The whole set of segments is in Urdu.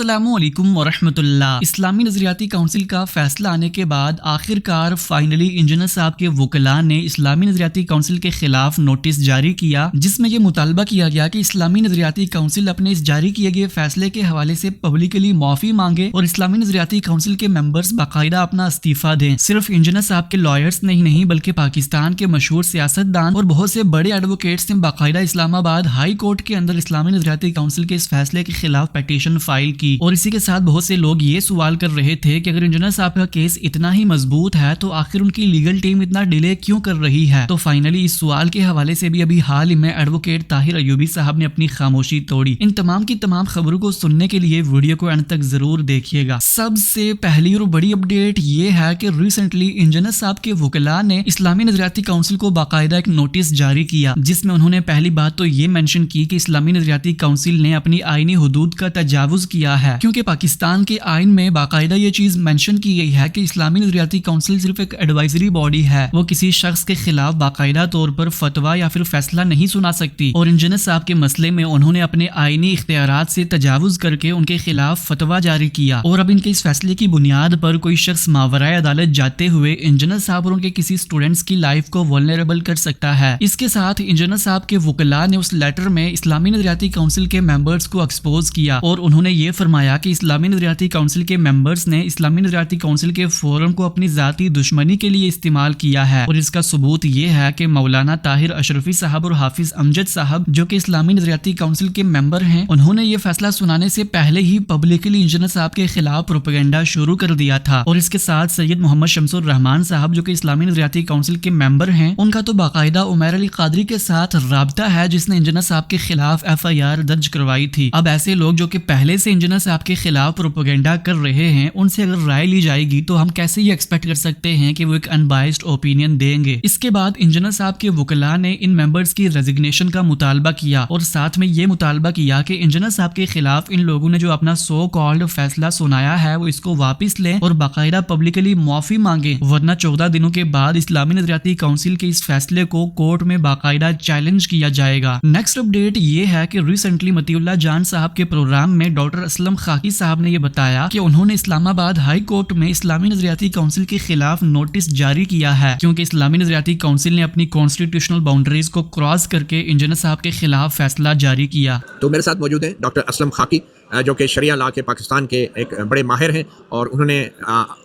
السلام علیکم ورحمۃ اللہ۔ اسلامی نظریاتی کونسل کا فیصلہ آنے کے بعد آخر کار فائنلی انجینئر صاحب کے وکلاء نے اسلامی نظریاتی کونسل کے خلاف نوٹس جاری کیا، جس میں یہ مطالبہ کیا گیا کہ اسلامی نظریاتی کونسل اپنے اس جاری کیے گئے فیصلے کے حوالے سے پبلکلی معافی مانگے اور اسلامی نظریاتی کونسل کے ممبرز باقاعدہ اپنا استعفیٰ دیں۔ صرف انجینئر صاحب کے لائرز نہیں بلکہ پاکستان کے مشہور سیاستدان اور بہت سے بڑے ایڈوکیٹس نے باقاعدہ اسلام آباد ہائی کورٹ کے اندر اسلامی نظریاتی کونسل کے اس فیصلے کے خلاف پیٹیشن فائل کی، اور اسی کے ساتھ بہت سے لوگ یہ سوال کر رہے تھے کہ اگر انجینئر صاحب کا کیس اتنا ہی مضبوط ہے تو آخر ان کی لیگل ٹیم اتنا ڈیلے کیوں کر رہی ہے۔ تو فائنلی اس سوال کے حوالے سے بھی ابھی حال ہی میں ایڈوکیٹ طاہر ایوبی صاحب نے اپنی خاموشی توڑی۔ ان تمام کی تمام خبروں کو سننے کے لیے ویڈیو کو اینڈ تک ضرور دیکھیے گا۔ سب سے پہلی اور بڑی اپڈیٹ یہ ہے کہ ریسنٹلی انجینئر صاحب کے وکلاء نے اسلامی نظریاتی کونسل کو باقاعدہ ایک نوٹس جاری کیا، جس میں انہوں نے پہلی بات تو یہ مینشن کی کہ اسلامی نظریاتی کونسل نے اپنی آئینی حدود کا تجاوز کیا ہے، کیونکہ پاکستان کے آئین میں باقاعدہ یہ چیز مینشن کی گئی ہے کہ اسلامی نظریاتی کونسل صرف ایک ایڈوائزری باڈی ہے، وہ کسی شخص کے خلاف باقاعدہ طور پر فتویٰ یا پھر فیصلہ نہیں سنا سکتی، اور انجینئر صاحب کے مسئلے میں انہوں نے اپنے آئینی اختیارات سے تجاوز کر کے ان کے خلاف فتویٰ جاری کیا، اور اب ان کے اس فیصلے کی بنیاد پر کوئی شخص ماورائے عدالت جاتے ہوئے انجینئر صاحب اور ان کے کسی اسٹوڈنٹس کی لائف کو ولنریبل کر سکتا ہے۔ اس کے ساتھ انجینئر صاحب کے وکلاء نے اس لیٹر میں اسلامی نظریاتی کونسل کے ممبرز کو ایکسپوز کیا، اور انہوں نے یہ فرمایا کہ اسلامی نظریاتی کونسل کے ممبرز نے اسلامی نظریاتی کونسل کے فورم کو اپنی ذاتی دشمنی کے لیے استعمال کیا ہے، اور اس کا ثبوت یہ ہے کہ مولانا طاہر اشرفی صاحب اور حافظ امجد صاحب جو کہ اسلامی نظریاتی کونسل کے ممبر ہیں، انہوں نے یہ فیصلہ سنانے سے پہلے ہی پبلکلی انجینئر صاحب کے خلاف پروپیگنڈا شروع کر دیا تھا، اور اس کے ساتھ سید محمد شمس الرحمان صاحب جو کہ اسلامی نظریاتی کونسل کے ممبر ہیں، ان کا تو باقاعدہ عمیر علی قادری کے ساتھ رابطہ ہے، جس نے انجینئر صاحب کے خلاف FIR درج کروائی تھی۔ اب ایسے لوگ جو کہ پہلے سے انجینئر صاحب کے خلاف پروپیگنڈا کر رہے ہیں، ان سے اگر رائے لی جائے گی تو ہم کیسے یہ ایکسپیکٹ کر سکتے ہیں کہ وہ ایک انبائسڈ اوپینین دیں گے۔ اس کے بعد انجینئر صاحب کے وکلاء نے ان ممبرز کی ریزگنیشن کا مطالبہ کیا، اور ساتھ میں یہ مطالبہ کیا کہ انجینئر صاحب کے خلاف ان لوگوں نے جو اپنا سو کالڈ فیصلہ سنایا ہے وہ اس کو واپس لیں اور باقاعدہ پبلکلی معافی مانگیں، ورنہ 14 دنوں کے بعد اسلامی نظریاتی کونسل کے اس فیصلے کو کورٹ میں باقاعدہ چیلنج کیا جائے گا۔ نیکسٹ اپڈیٹ یہ ہے کہ ریسنٹلی مطیع اللہ جان صاحب کے پروگرام میں ڈاکٹر اسلم خاکی صاحب نے یہ بتایا کہ انہوں نے اسلام آباد ہائی کورٹ میں اسلامی نظریاتی کونسل کے خلاف نوٹس جاری کیا ہے، کیونکہ اسلامی نظریاتی کونسل نے اپنی کانسٹیٹیوشنل باؤنڈریز کو کراس کر کے انجینئر صاحب کے خلاف فیصلہ جاری کیا۔ تو میرے ساتھ موجود ہیں ڈاکٹر اسلم خاکی، جو کہ شریعہ لا کے پاکستان کے ایک بڑے ماہر ہیں، اور انہوں نے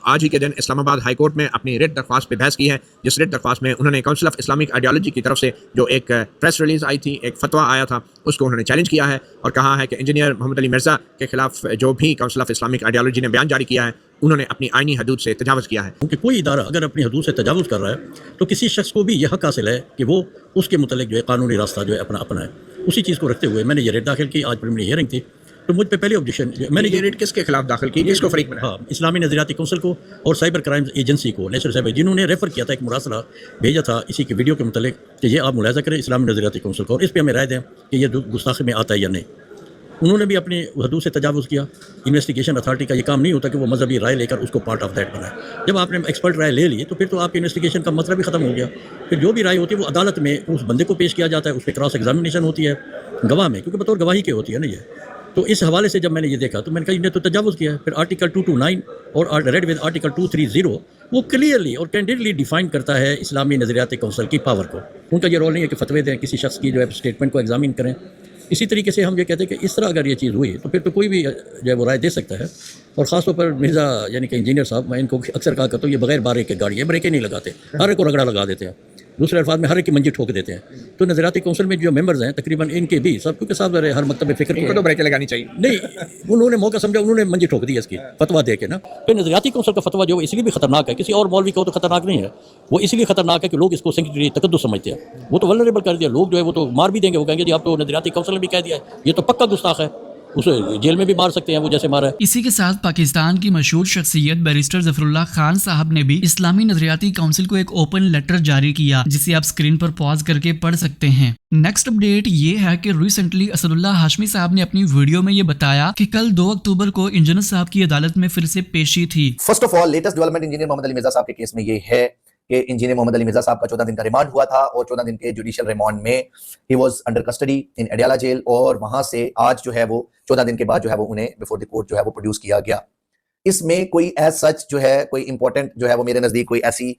آج ہی کے دن اسلام آباد ہائی کورٹ میں اپنی ریٹ درخواست پہ بحث کی ہے، جس ریٹ درخواست میں انہوں نے کونسل آف اسلامک آئیڈیالوجی کی طرف سے جو ایک پریس ریلیز آئی تھی، ایک فتویٰ آیا تھا، اس کو انہوں نے چیلنج کیا ہے اور کہا ہے کہ انجینئر محمد علی مرزا کے خلاف جو بھی کونسل آف اسلامک آئیڈیالوجی نے بیان جاری کیا ہے، انہوں نے اپنی آئینی حدود سے تجاوز کیا ہے۔ کیونکہ کوئی ادارہ اگر اپنی حدود سے تجاوز کر رہا ہے تو کسی شخص کو بھی یہ حق حاصل ہے کہ وہ اس کے متعلق جو ہے قانونی راستہ جو ہے اپنا ہے۔ اسی چیز کو رکھتے ہوئے میں نے یہ ریٹ داخل کی، آج پریلیمنری ہیئرنگ تھی، تو مجھ پہ پہلی آبجیکشن میں نے یہ ریٹ کس کے خلاف داخل کی، کس کو فریق میں؟ ہاں، اسلامی نظریاتی کونسل کو اور سائبر کرائمز ایجنسی کو، نیشنل سائبر، جنہوں نے ریفر کیا تھا، ایک مراسلہ بھیجا تھا اسی کے ویڈیو کے متعلق کہ یہ آپ ملاحظہ کریں اسلامی نظریاتی کونسل کو اور اس پہ ہمیں رائے دیں کہ یہ گستاخی میں آتا ہے یا نہیں۔ انہوں نے بھی اپنی حدود سے تجاوز کیا۔ انویسٹیگیشن اتھارٹی کا یہ کام نہیں ہوتا کہ وہ مذہبی رائے لے کر اس کو پارٹ آف دیٹ بنائے۔ جب آپ نے ایکسپرٹ رائے لے لی تو پھر تو آپ کی انویسٹیگیشن کا مطلب ہی ختم ہو گیا۔ پھر جو بھی رائے ہوتی ہے وہ عدالت میں اس بندے کو پیش کیا جاتا ہے، اس پہ کراس ایگزامینیشن ہوتی ہے گواہ میں، کیونکہ بطور گواہی کے ہوتی ہے نا یہ۔ تو اس حوالے سے جب میں نے یہ دیکھا تو میں نے کہا انہیں تو تجاوز کیا ہے۔ پھر آرٹیکل 229 اور ریڈ ود آرٹیکل 230 وہ کلیئرلی اور کینڈیڈلی ڈیفائن کرتا ہے اسلامی نظریاتی کونسل کی پاور کو۔ ان کا یہ رول نہیں ہے کہ فتوے دیں، کسی شخص کی جو ہے اسٹیٹمنٹ کو ایگزامن کریں۔ اسی طریقے سے ہم یہ کہتے ہیں کہ اس طرح اگر یہ چیز ہوئی تو پھر تو کوئی بھی جو ہے وہ رائے دے سکتا ہے، اور خاص طور پر مرزا یعنی کہ انجینئر صاحب، میں ان کو اکثر کہا کرتا ہوں یہ بغیر بارے کے گاڑی ہے، بریکیں نہیں لگاتے، ہر ایک کو رگڑا لگا دیتے ہیں، دوسرے الفاظ میں ہر ایک کی منجی ٹھوک دیتے ہیں۔ تو نظریاتی کونسل میں جو ممبرز ہیں تقریباً ان کے بھی سب، کیونکہ صاحب ہر مکتب فکر ان کو تو بریکیں لگانی چاہیے، نہیں انہوں نے موقع سمجھا، انہوں نے منجی ٹھوک دی اس کی فتویٰ دے کے نا۔ تو نظریاتی کونسل کا فتویٰ جو ہے اس لیے بھی خطرناک ہے، کسی اور مولوی کا ہو تو خطرناک نہیں ہے، وہ اس لیے خطرناک ہے کہ لوگ اس کو سینکٹری تقدس سمجھتے ہیں، وہ تو ولنریبل کر دیا، لوگ جو ہے وہ تو مار بھی دیں گے، وہ کہیں گے جی آپ تو نظریاتی کونسل نے بھی کہہ دیا ہے، یہ تو پکا گستاخ ہے، اسے جیل میں بھی مار سکتے ہیں وہ جیسے مارا ہے۔ اسی کے ساتھ پاکستان کی مشہور شخصیت بیرسٹر ظفر اللہ خان صاحب نے بھی اسلامی نظریاتی کونسل کو ایک اوپن لیٹر جاری کیا، جسے آپ اسکرین پر پاز کر کے پڑھ سکتے ہیں۔ نیکسٹ اپڈیٹ یہ ہے کہ ریسنٹلی اسد اللہ ہاشمی صاحب نے اپنی ویڈیو میں یہ بتایا کہ کل 2 اکتوبر کو انجینئر صاحب کی عدالت میں پھر سے پیشی تھی۔ First of all latest development engineer Muhammad Ali Mirza صاحب کے کیس میں یہ ہے کہ انجینئر محمد علی مرزا صاحب کا 14 دن کا ریمانڈ ہوا تھا اور 14 دن کے جوڈیشل ریمانڈ میں he was under custody in Adiala jail, اور وہاں سے آج جو ہے وہ 14 دن کے بعد جو ہے وہ انہیں بیفور دی کورٹ جو ہے وہ پروڈیوس کیا گیا۔ اس میں کوئی ایز سچ جو ہے کوئی امپورٹنٹ جو ہے وہ میرے نزدیک کوئی ایسی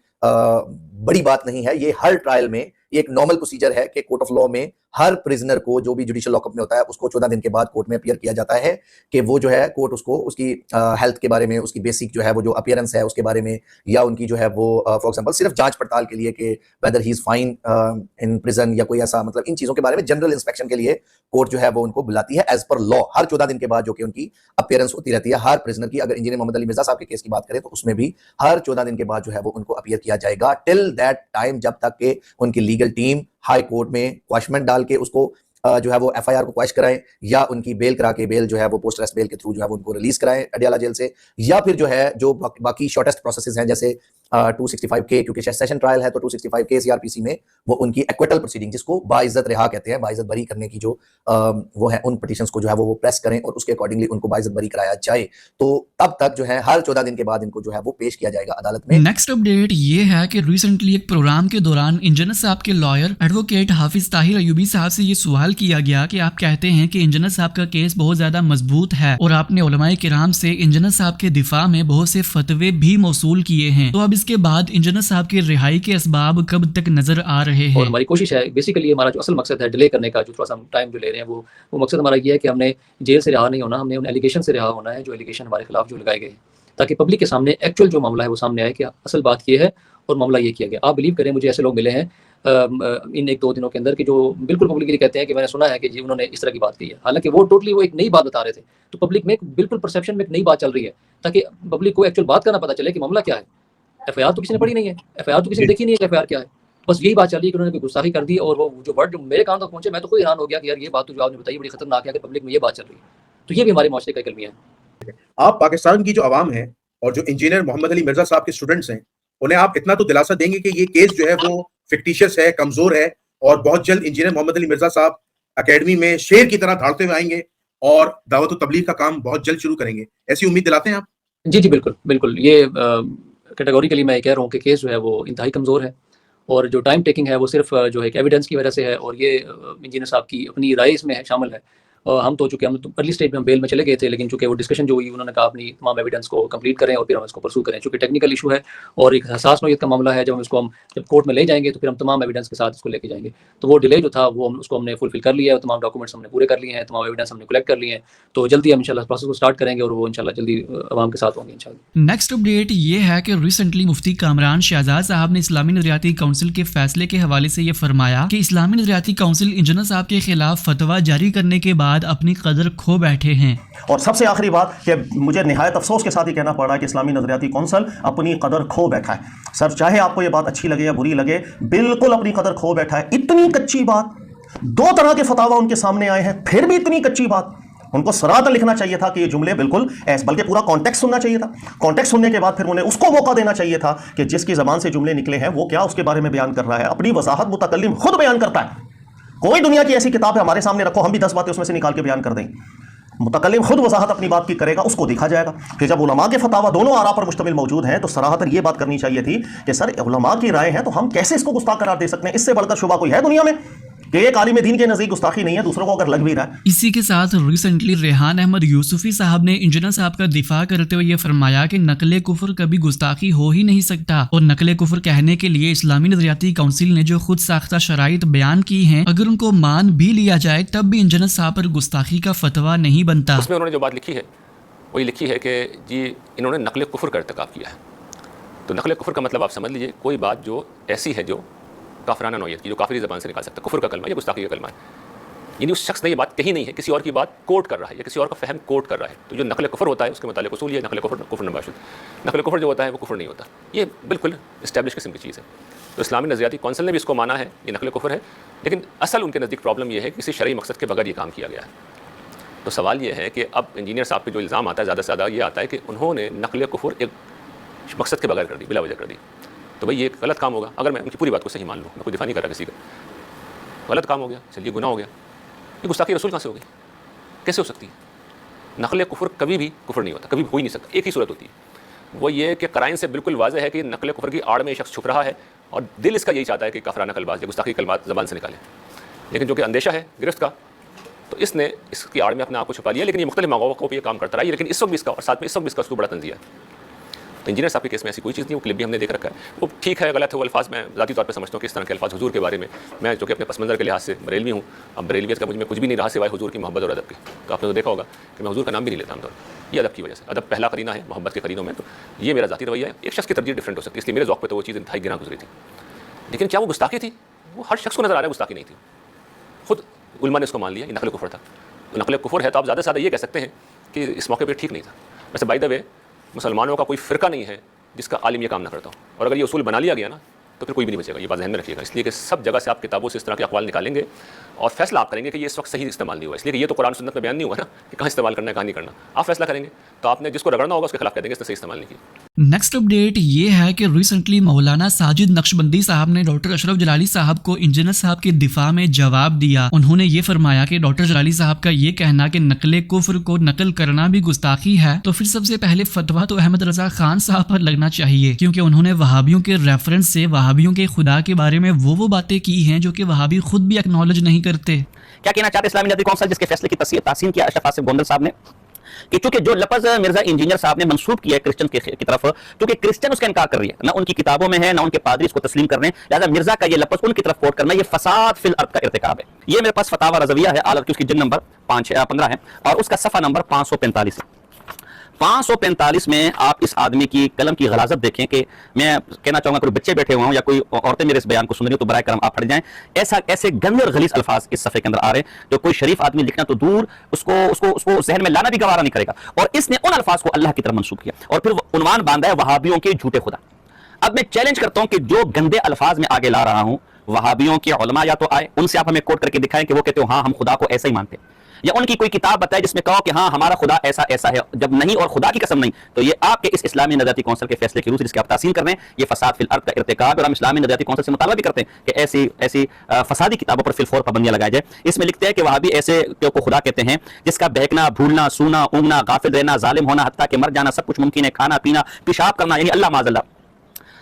بڑی بات نہیں ہے۔ یہ ہر ٹرائل میں یہ ایک نارمل پروسیجر ہے کہ کورٹ آف لاء میں ہر پرزنر کو جو بھی جوڈیشل لاک اپ میں ہوتا ہے اس کو 14 دن کے بعد کورٹ میں اپیئر کیا جاتا ہے کہ وہ جو ہے کورٹ اس کو اس کی ہیلتھ کے بارے میں، اس کی بیسک جو ہے وہ جو اپیئرنس ہے اس کے بارے میں، یا ان کی جو ہے وہ فار ایگزامپل صرف جانچ پڑتال کے لیے کہ whether he is fine in prison یا کوئی ایسا، مطلب ان چیزوں کے بارے میں جنرل انسپیکشن کے لیے کورٹ جو ہے وہ ان کو بلاتی ہے ایز پر لا ہر 14 دن کے بعد، جو کہ ان کی اپیئرنس ہوتی رہتی ہے ہر پرزنر کی۔ اگر انجینئر محمد علی مرزا صاحب کے کیس کی بات کریں تو اس میں بھی ہر 14 دن کے بعد جو ہے وہ ان کو اپیئر کیا جائے گا ٹل دیٹ ٹائم، جب تک کہ ان کی لیگل ٹیم ہائی کورٹ میں کواشمنٹ ڈال کے اس کو جو ہے وہ ایف آئی آر کو کوائش کرائیں، یا ان کی بیل کرا کے بیل جو ہے وہ پوسٹ ریسٹ بیل کے تھرو جو ہے وہ ان کو ریلیز کرائیں اڈیالہ جیل سے، یا پھر جو ہے جو باقی شارٹیسٹ پروسیسز ہیں جیسے 265K، کیونکہ سیشن ٹرائل ہے تو 265K CRPC میں وہ ان کی ایکویٹل پروسیڈنگ جس کو باعزت رہا کہتے ہیں، باعزت بری کرنے کی جو وہ ہے ان پٹیشنز کو جو ہے وہ پریس کریں اور اس کے اکارڈنگلی ان کو باعزت بری کرایا جائے، تو تب تک جو ہے ہر 14 دن کے بعد ان کو جو ہے وہ پیش کیا جائے گا عدالت میں۔ نیکسٹ اپڈیٹ یہ ہے کہ ریسنٹلی ایک پروگرام کے دوران انجینئر صاحب کے لائر ایڈوکیٹ حافظ طاہر ایوبی صاحب سے یہ سوال کیا گیا کہ آپ کہتے ہیں کہ انجینئر صاحب کا کیس بہت زیادہ مضبوط ہے اور آپ نے علماء کرام سے انجینئر صاحب کے دفاع میں بہت سے فتوے بھی موصول کیے ہیں، تو اب اس کے بعد انجینئر صاحب کی رہائی کے اسباب کب تک نظر آ رہے ہیں؟ اور ہماری کوشش ہے بیسیکلی، ہمارا جو اصل مقصد ہے ڈیلے کرنے کا، جو تھوڑا سا ٹائم جو لے رہے ہیں وہ مقصد ہمارا یہ ہے کہ ہم نے جیل سے رہا نہیں ہونا، ہم نے ان ایلیگیشن سے رہا ہونا ہے جو ایلیگیشن ہمارے خلاف جو لگائے گئے ہیں، تاکہ پبلک کے سامنے ایکچوئل جو معاملہ ہے وہ سامنے آئے کہ اصل بات یہ ہے اور معاملہ یہ کیا گیا۔ آپ بلیو کریں، مجھے ایسے لوگ ملے ہیں ان 1-2 دنوں کے اندر کہ جو بالکل پبلکلی کہتے ہیں کہ میں نے سنا ہے کہ جی انہوں نے اس طرح کی بات کی ہے، حالانکہ وہ ٹوٹلی وہ ایک نئی بات بتا رہے تھے، تو پبلک میں بالکل پرسیپشن میں ایک نئی بات چل رہی ہے تاکہ پبلک کو ایکچوئل بات کا نہ پتہ چلے کہ معاملہ کیا ہے۔ ایف آئی آر تو کسی نے پڑھی نہیں ہے، ایف آئی آر تو کسی نے دیکھی نہیں ہے کہ ایف آئی آر کیا ہے، بس یہی بات چل رہی ہے کہ انہوں نے کوئی گستاخی کر دی، اور وہ جو ورڈ میرے کان تک پہنچے میں تو خود حیران ہو گیا کہ یار یہ بات تو جو آپ نے بتائی بڑی خطرناک ہے کہ پبلک میں یہ بات چل رہی ہے، تو یہ بھی ہمارے معاشرے کا ایک المیہ ہے۔ آپ پاکستان کی جو عوام ہے اور جو انجینئر محمد علی مرزا صاحب کے اسٹوڈنٹس ہیں انہیں آپ اتنا تو دلاسا دیں گے کہ یہ کیس جو ہے وہ فکٹیشس ہے، کمزور ہے، اور بہت جلد انجینئر محمد علی مرزا صاحب اکیڈمی میں شیر کی طرح دھاڑتے ہوئے آئیں گے اور دعوت و تبلیغ کا کام بہت جلد شروع کریں گے، ایسی امید دلاتے ہیں آپ؟ جی بالکل بالکل، یہ کیٹیگوریکلی میں کہہ رہا ہوں کہ کیس جو ہے وہ انتہائی کمزور ہے، اور جو ٹائم ٹیکنگ ہے وہ صرف جو ہے ایویڈنس کی وجہ سے ہے، اور یہ انجینئر صاحب کی اپنی رائے اس میں شامل ہے۔ ہم تو چونکہ ہم ارلی اسٹیج میں ہم بیل میں چلے گئے تھے، لیکن چونکہ وہ ڈسکشن جو ہوئی انہوں نے کہا اپنی تمام ایویڈنس کو کمپلیٹ کریں اور پھر ہم اس کو پرسو کریں، چونکہ ٹیکنیکل ایشو ہے اور ایک حساس نوعیت کا معاملہ ہے، جب کورٹ میں لے جائیں گے تو پھر ہم تمام ایویڈنس کے ساتھ اس کو لے کے جائیں گے، تو وہ ڈیلے جو تھا وہ اس کو ہم نے فلفل کر لیا ہے، تمام ڈاکومنٹس ہم نے پورے کر لیے ہیں، تمام ایویڈنس ہم نے کلیکٹ کر لیے ہیں، تو جلدی ہم انشاءاللہ پروسیس کو سٹارٹ کریں گے اور وہ انشاءاللہ جلدی عوام کے ساتھ ہوں گے انشاءاللہ۔ نیکسٹ اپڈیٹ یہ ہے کہ ریسنٹلی مفتی کامران شہزاد صاحب نے اسلامی نظریاتی کونسل کے فیصلے کے حوالے سے یہ فرمایا کہ اسلامی نظریاتی کونسل انجینئر صاحب کے خلاف فتویٰ جاری کرنے کے بعد اپنی قدر کھو بیٹھے ہیں۔ اور سب سے آخری بات کہ مجھے نہایت افسوس کے ساتھ ہی کہنا پڑ رہا ہے کہ اسلامی نظریاتی کونسل اپنی قدر کھو بیٹھا ہے۔ سر چاہے آپ کو یہ بات اچھی لگے یا بری لگے، بالکل اپنی قدر کھو بیٹھا ہے۔ اتنی کچی بات، 2 طرح کے فتاویٰ ان کے سامنے آئے ہیں، پھر بھی اتنی کچی بات۔ ان کو صراحتاً لکھنا چاہیے تھا کہ یہ جملے بالکل بلکہ پورا کانٹیکسٹ سننا چاہیے تھا، کانٹیکسٹ سننے کے بعد پھر انہیں اس کو موقع دینا چاہیے تھا کہ جس کی زبان سے جملے نکلے ہیں وہ کیا اس کے بارے میں بیان کر رہا ہے۔ اپنی وضاحت متکلم خود بیان کرتا ہے۔ کوئی دنیا کی ایسی کتاب ہے ہمارے سامنے رکھو، ہم بھی 10 باتیں اس میں سے نکال کے بیان کر دیں، متکلم خود وضاحت اپنی بات کی کرے گا، اس کو دیکھا جائے گا کہ جب علماء کے فتاویٰ دونوں آراء پر مشتمل موجود ہیں تو صراحتاً یہ بات کرنی چاہیے تھی کہ سر علماء کی رائے ہیں تو ہم کیسے اس کو گستاخ قرار دے سکتے ہیں؟ اس سے بڑھ کر شبہ کوئی ہے دنیا میں کہ ایک عالم دین کے نزدیک گستاخی نہیں ہے، دوسروں کو اگر لگ بھی رہا ہے۔ اسی کے ساتھ ریسنٹلی ریحان احمد یوسفی صاحب نے انجینئر صاحب کا دفاع کرتے ہوئے یہ فرمایا کہ نقل کفر کبھی گستاخی ہو ہی نہیں سکتا، اور نقل کفر کہنے کے لیے اسلامی نظریاتی کونسل نے جو خود ساختہ شرائط بیان کی ہیں اگر ان کو مان بھی لیا جائے تب بھی انجینئر صاحب پر گستاخی کا فتویٰ نہیں بنتا۔ اس میں انہوں نے جو بات لکھی ہے وہ یہ لکھی ہے کہ جی انہوں نے نقل کفر کا ارتکاب کیا ہے، تو نقل کفر کا مطلب آپ سمجھ لیجئے کوئی بات جو ایسی ہے جو کافرانہ نوعیت کی، جو کافری زبان سے نکال سکتا ہے، کفر کا کلمہ یا گستاخی کا کلمہ ہے، یعنی اس شخص نے یہ بات کہی نہیں ہے، کسی اور کی بات کوٹ کر رہا ہے یا کسی اور کا فہم کوٹ کر رہا ہے، تو جو نقل کفر ہوتا ہے اس کے متعلق اصول یہ نقل کفر کفر نباشد، نقل کفر جو ہوتا ہے وہ کفر نہیں ہوتا، یہ بالکل اسٹیبلش قسم کی چیز ہے۔ تو اسلامی نظریاتی کونسل نے بھی اس کو مانا ہے یہ نقل کفر ہے، لیکن اصل ان کے نزدیک پرابلم یہ ہے کہ کسی شرعی مقصد کے بغیر یہ کام کیا گیا ہے۔ تو سوال یہ ہے کہ اب انجینئر صاحب پہ جو الزام آتا ہے زیادہ سے زیادہ یہ آتا ہے کہ انہوں نے نقل کفر ایک مقصد کے بغیر کر دی، بلا وجہ کر دی، تو بھائی یہ ایک غلط کام ہوگا۔ اگر میں ان کی پوری بات کو صحیح مان لوں، میں کوئی دفاع نہیں کر رہا کسی کا، غلط کام ہو گیا، چلیے گناہ ہو گیا، یہ گستاخی رسول کہاں سے ہو گئی؟ کیسے ہو سکتی ہے؟ نقل کفر کبھی بھی کفر نہیں ہوتا، کبھی ہو ہی نہیں سکتا، ایک ہی صورت ہوتی ہے، وہ یہ کہ قرائن سے بالکل واضح ہے کہ نقل کفر کی آڑ میں یہ شخص چھپ رہا ہے اور دل اس کا یہی چاہتا ہے کہ کافرانہ کلمات یا گستاخی کلمات زبان سے نکالے، لیکن جو کہ اندیشہ ہے گرفت کا، تو اس نے اس کی آڑ میں اپنے آپ کو چھپا لیا. لیکن یہ مختلف مواقعوں پہ یہ کام کرتا رہا ہے، لیکن اس وقت بھی اس کا اور ساتھ میں اس وقت بھی اس کا اسلوب بڑا تنزیہ ہے. تو انجینئر صاحب کے کیس میں ایسی کوئی چیز نہیں، وہ کلپ بھی ہم نے دیکھ رکھا ہے. وہ ٹھیک ہے غلط ہے، وہ الفاظ میں ذاتی طور پہ سمجھتا ہوں کہ اس طرح کے الفاظ حضور کے بارے میں جو کہ اپنے پس منظر کے لحاظ سے بریلوی ہوں، اب بریلویت کا مجھ میں کچھ بھی نہیں رہا سوائے حضور کی محبت اور ادب کے. تو آپ نے تو دیکھا ہوگا کہ میں حضور کا نام بھی نہیں لیتا عام طور پر، یہ ادب کی وجہ سے. ادب پہلا قرینہ ہے محبت کے قرینوں میں. تو یہ میرا ذاتی رویہ ہے. ایک شخص کی ترجیح ڈفرینٹ ہو سکتی ہے، اس لیے میرے ذوق پہ تو وہ چیز انتہائی گراں گزری تھی. لیکن کیا وہ گستاخی تھی؟ وہ ہر شخص کو نظر آ رہا ہے گستاخی نہیں تھی. خود علماء نے اس کو مان لیا یہ نقل کفر تھا. نقل کفر ہے تو آپ زیادہ سے زیادہ یہ کہہ سکتے ہیں کہ اس موقع پہ ٹھیک نہیں تھا. ویسے بائی دا وے مسلمانوں کا کوئی فرقہ نہیں ہے جس کا عالم یہ کام نہ کرتا ہو، اور اگر یہ اصول بنا لیا گیا نا تو پھر کوئی بھی نہیں بچے گا. یہ بات ذہن میں رکھیے گا. اس لیے کہ سب جگہ سے آپ کتابوں سے اس طرح کے اقوال نکالیں گے اور فیصلہ آپ کریں گے کہ یہ اس وقت صحیح استعمال نہیں ہوا. اس لیے کہ یہ تو قرآن سنت میں بیان نہیں ہوا نا کہ کہاں استعمال کرنا ہے کہاں نہیں کرنا. آپ فیصلہ کریں گے تو آپ نے جس کو رگڑنا ہوگا اس کے خلاف کہہ دیں گے اس نے صحیح استعمال نہیں کیا. نیکسٹ اپڈیٹ یہ ہے کہ ریسنٹلی مولانا ساجد نقشبندی صاحب نے ڈاکٹر اشرف جلالی صاحب کو انجینئر صاحب کے دفاع میں جواب دیا. انہوں نے یہ فرمایا کہ ڈاکٹر جلالی صاحب کا یہ کہنا کہ نقل کفر کو نقل کرنا بھی گستاخی ہے تو پھر سب سے پہلے فتویٰ تو احمد رضا خان صاحب پر لگنا چاہیے، کیونکہ انہوں نے وہابیوں کے ریفرنس سے وہابیوں کے خدا کے بارے میں وہ باتیں کی ہیں جو کہ وہابی خود بھی ایکنالج نہیں کرتے. کیا کہنا چاہتے اسلامی نظریاتی کونسل جس کے فیصلے کی تحسین کیا اشرف آصف گوندل صاحب نے کہ چونکہ جو لفظ مرزا انجینئر صاحب نے منسوب کیا ہے کرسچن کی طرف، کیونکہ کرسچن اس کا انکار کر رہی ہے، نہ ان کی کتابوں میں ہے نہ ان کے پادری اس کو تسلیم کر رہے ہیں، لہٰذا مرزا کا یہ لفظ ان کی طرف کوٹ کرنا یہ فساد فی الارض کا ارتکاب ہے. یہ میرے پاس فتاوی رضویہ ہے عالم کی، اس کی جلد نمبر 15 ہے اور اس کا صفحہ نمبر 545 ہے. 545 میں آپ اس آدمی کی قلم کی غلاظت دیکھیں کہ میں کہنا چاہوں گا کوئی بچے بیٹھے ہوئے ہوں یا کوئی عورتیں میرے اس بیان کو سن رہی ہوں تو برائے کرم آپ پڑھ جائیں. ایسے گندے اور غلیظ الفاظ اس صفحے کے اندر آ رہے ہیں جو کوئی شریف آدمی لکھنا تو دور اس کو ذہن میں لانا بھی گوارا نہیں کرے گا. اور اس نے ان الفاظ کو اللہ کی طرف منسوب کیا اور پھر عنوان باندھا ہے وہابیوں کے جھوٹے خدا. اب میں چیلنج کرتا ہوں کہ جو گندے الفاظ میں آگے لا رہا ہوں وہابیوں کے علماء یا تو آئے ان سے آپ ہمیں کوٹ کر کے دکھائیں کہ وہ کہتے ہو ہاں ہم خدا کو ایسا ہی مانتے ہیں، یا ان کی کوئی کتاب بتائے جس میں کہو کہ ہاں ہمارا خدا ایسا ہے. جب نہیں اور خدا کی قسم نہیں تو یہ آپ کے اس اسلامی نظریاتی کونسل کے فیصلے کی روح سے جس کی آپ تحسین کر رہے ہیں یہ فساد فی الارض کا ارتکاب. اور ہم اسلامی نظریاتی کونسل سے مطالبہ بھی کرتے ہیں کہ ایسی فسادی کتابوں پر فی الفور پابندیاں لگائی جائے. اس میں لکھتے ہیں کہ وہابی ایسے کو خدا کہتے ہیں جس کا بہکنا، بھولنا، سونا، اونگنا، غافل رہنا، ظالم ہونا، حتیٰ کہ مر جانا سب کچھ ممکن ہے، کھانا پینا، پیشاب کرنا، یعنی اللہ معاذ اللہ.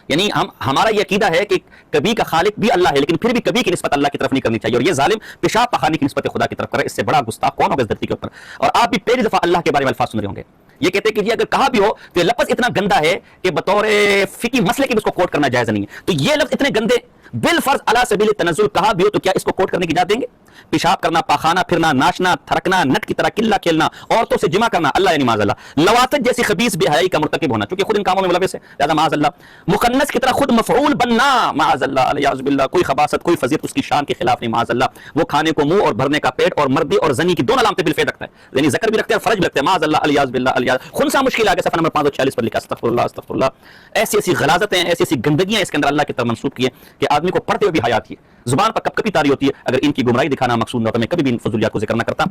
یعنی ہمارا یہ عقیدہ ہے کہ کبھی کا خالق بھی اللہ ہے لیکن پھر بھی کبھی کی نسبت اللہ کی طرف نہیں کرنی چاہیے. اور یہ ظالم پیشاب پخانے کی نسبت خدا کی طرف کرے، اس سے بڑا گستاخ کون ہوگا اس دھرتی کے اوپر. اور آپ بھی پہلی دفعہ اللہ کے بارے میں الفاظ سن رہے ہوں گے. یہ کہتے ہیں کہ جی اگر کہا بھی ہو تو یہ لفظ اتنا گندا ہے کہ بطور فقہی مسئلے کے بھی اس کو کوٹ کرنا جائز نہیں ہے. تو یہ لفظ اتنے گندے بالفرض علی سبیل تنزل کہا بھی ہو تو کیا اس کو کوٹ کرنے کی اجازت دیں گے؟ پیشاب کرنا، پاخانہ پھرنا، ناچنا، تھرکنا، نٹ کی طرح قلہ کھیلنا، عورتوں سے جمع کرنا، اللہ یعنی معاذ اللہ، لواطت جیسی خبیث بے حیائی کا مرتکب ہونا چونکہ خود ان کاموں میں ملوث ہے لہذا معاذ اللہ، مخنث کی طرح خود مفعول بننا معاذ اللہ الیاذ باللہ، کوئی خباثت کوئی فضیلت اس کی شان کے خلاف نہیں معاذ اللہ. وہ کھانے کو منہ اور بھرنے کا پیٹ اور مردی اور زنی کی دونوں علامتیں بالفعل رکھتا ہے، یعنی ذکر بھی رکھتے ہیں اور فرج بھی رکھتے ہیں معاذ اللہ الیاذ باللہ الیاذ. خنثی مشکل آگے صفحہ نمبر 546 پر لکھا استغفر اللہ استغفر اللہ. ایسی غلاظتیں ایسی گندگیاں اس کے اندر اللہ کی طرف منسوب کی ہیں کہ آدمی کو پڑھتے ہوئے بھی حیا آتی ہے، زبان پر کب کبھی تاری ہوتی ہے. اگر ان کی گمراہی دکھانا مقصود نہ ہوتا میں کبھی بھی ان فضولیات کو ذکر نہ کرتا.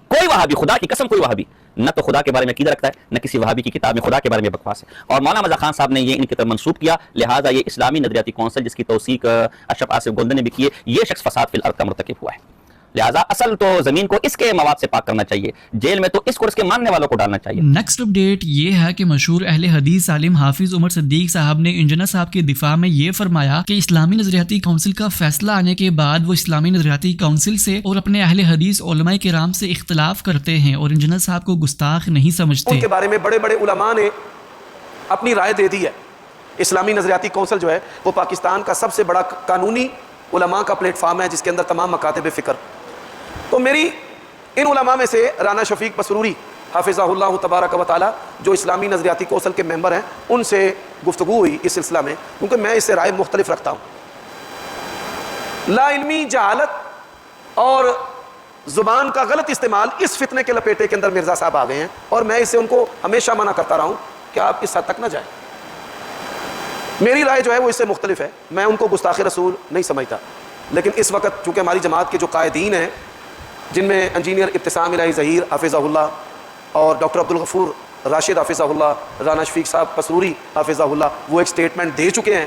کوئی وہابی، خدا کی قسم کوئی وہابی نہ تو خدا کے بارے میں عقیدہ رکھتا ہے نہ کسی وہابی کی کتاب میں خدا کے بارے میں بکواس ہے. اور مولانا مرزا خان صاحب نے یہ ان کی طرف منسوب کیا، لہٰذا یہ اسلامی نظریاتی کونسل جس کی توثیق اشرف آصف گوندل نے بھی کی ہے، یہ شخص فساد فی الارض کا مرتکب ہوا ہے. لہٰذا اصل تو زمین کو اس کے مواد سے پاک کرنا چاہیے، جیل میں تو اس کو اس کے ماننے والوں کو ڈالنا چاہیے. نیکسٹ اپڈیٹ یہ ہے کہ مشہور اہل حدیث عالم حافظ عمر صدیق صاحب نے انجینئر صاحب کے دفاع میں یہ فرمایا کہ اسلامی نظریاتی کونسل کا فیصلہ آنے کے بعد وہ اسلامی نظریاتی کونسل سے اور اپنے اہل حدیث علماء کرام سے اختلاف کرتے ہیں اور انجینئر صاحب کو گستاخ نہیں سمجھتے. ان کے بارے میں بڑے بڑے علماء نے اپنی رائے دے دی ہے. اسلامی نظریاتی کونسل جو ہے وہ پاکستان کا سب سے بڑا قانونی علماء کا پلیٹ فارم ہے جس کے اندر تمام مکاتب فکر. تو میری ان علماء میں سے رانا شفیق مسروری حافظہ اللہ تبارک و تعالی جو اسلامی نظریاتی کونسل کے ممبر ہیں ان سے گفتگو ہوئی اس سلسلہ میں، کیونکہ میں اس سے رائے مختلف رکھتا ہوں. لا علمی جہالت اور زبان کا غلط استعمال اس فتنے کے لپیٹے کے اندر مرزا صاحب آ گئے ہیں اور میں اس سے ان کو ہمیشہ منع کرتا رہا ہوں کہ آپ اس حد تک نہ جائیں. میری رائے جو ہے وہ اس سے مختلف ہے، میں ان کو گستاخ رسول نہیں سمجھتا. لیکن اس وقت چونکہ ہماری جماعت کے جو قائدین ہیں جن میں انجینئر ابتسام الہی ظہیر حافظہ اللہ اور ڈاکٹر عبدالغفور راشد حافظہ اللہ، رانا شفیق صاحب مسروری حافظہ اللہ، وہ ایک سٹیٹمنٹ دے چکے ہیں